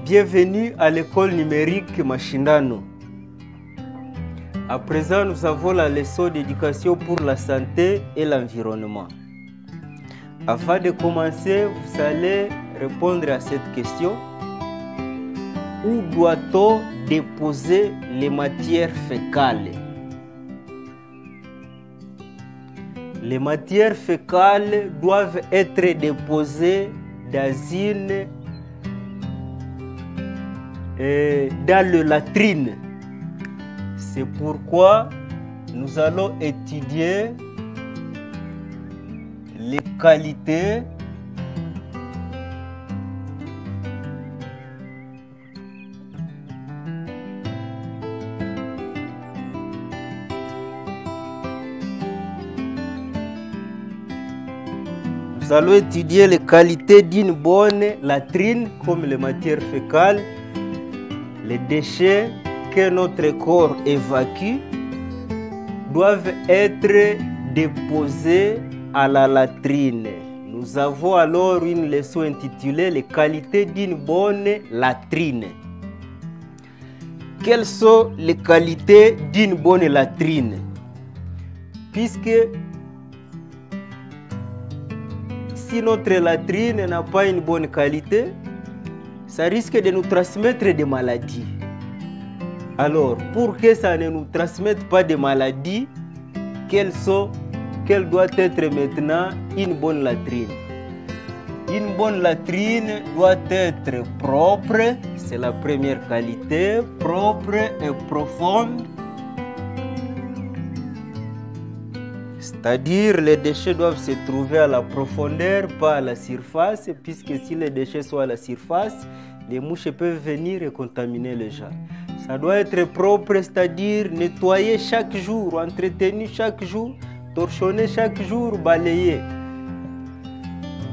Bienvenue à l'école numérique Mashindano. À présent, nous avons la leçon d'éducation pour la santé et l'environnement. Avant de commencer, vous allez répondre à cette question. Où doit-on déposer les matières fécales? Les matières fécales doivent être déposées dans le latrine. C'est pourquoi nous allons étudier les qualités d'une bonne latrine, comme les matières fécales, les déchets que notre corps évacue doivent être déposés à la latrine. Nous avons alors une leçon intitulée les qualités d'une bonne latrine. Quelles sont les qualités d'une bonne latrine? Puisque si notre latrine n'a pas une bonne qualité, ça risque de nous transmettre des maladies. Alors, pour que ça ne nous transmette pas de maladies, quelle doit être maintenant une bonne latrine? Une bonne latrine doit être propre, c'est la première qualité, propre et profonde. C'est-à-dire les déchets doivent se trouver à la profondeur, pas à la surface, puisque si les déchets sont à la surface, les mouches peuvent venir et contaminer les gens. Ça doit être propre, c'est-à-dire nettoyer chaque jour, entretenu chaque jour, torchonner chaque jour, balayer.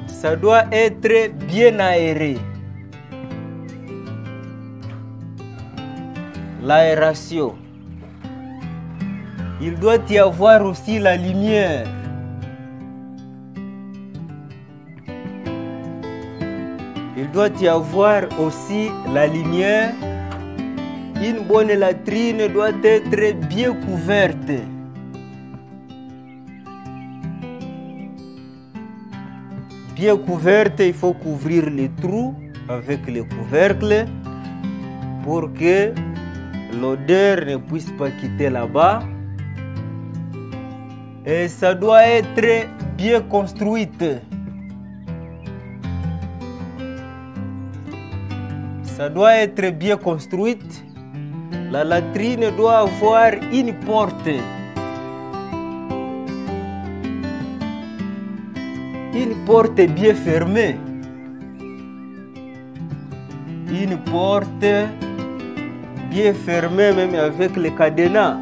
Ça doit être bien aéré. L'aération. Il doit y avoir aussi la lumière. Il doit y avoir aussi la lumière. Une bonne latrine doit être bien couverte. Bien couverte, il faut couvrir les trous avec les couvercles pour que l'odeur ne puisse pas quitter là-bas. Et ça doit être bien construite. Ça doit être bien construite. La latrine doit avoir une porte. Une porte bien fermée. Une porte bien fermée, même avec le cadenas.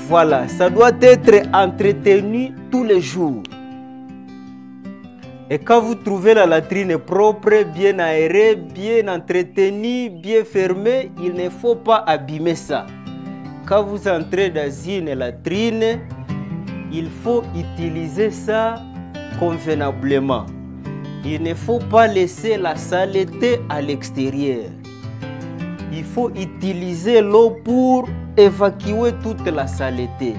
Voilà, ça doit être entretenu tous les jours. Et quand vous trouvez la latrine propre, bien aérée, bien entretenue, bien fermée, il ne faut pas abîmer ça. Quand vous entrez dans une latrine, il faut utiliser ça convenablement. Il ne faut pas laisser la saleté à l'extérieur. Il faut utiliser l'eau pour évacuer toute la saleté.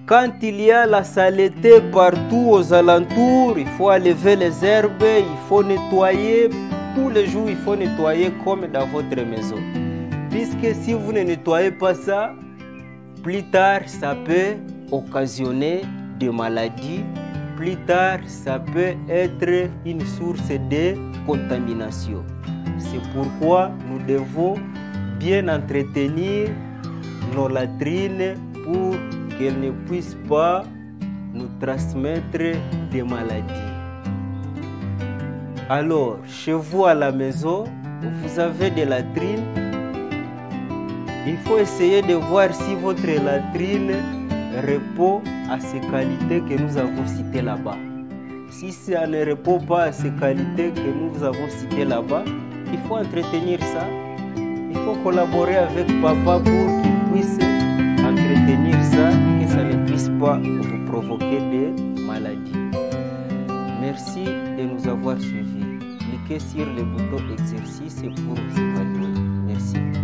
Quand il y a la saleté partout aux alentours, il faut enlever les herbes, il faut nettoyer. Tous les jours, il faut nettoyer comme dans votre maison. Puisque si vous ne nettoyez pas ça, plus tard, ça peut occasionner des maladies. Plus tard, ça peut être une source de contamination. C'est pourquoi nous devons bien entretenir nos latrines pour qu'elles ne puissent pas nous transmettre des maladies. Alors, chez vous à la maison, vous avez des latrines. Il faut essayer de voir si votre latrine répond à ces qualités que nous avons citées là-bas. Si ça ne répond pas à ces qualités que nous avons citées là-bas, il faut entretenir ça. Il faut collaborer avec papa pour qu'il puisse entretenir ça, que ça ne puisse pas vous provoquer des maladies. Merci de nous avoir suivis. Cliquez sur le bouton exercice pour vous évaluer. Merci.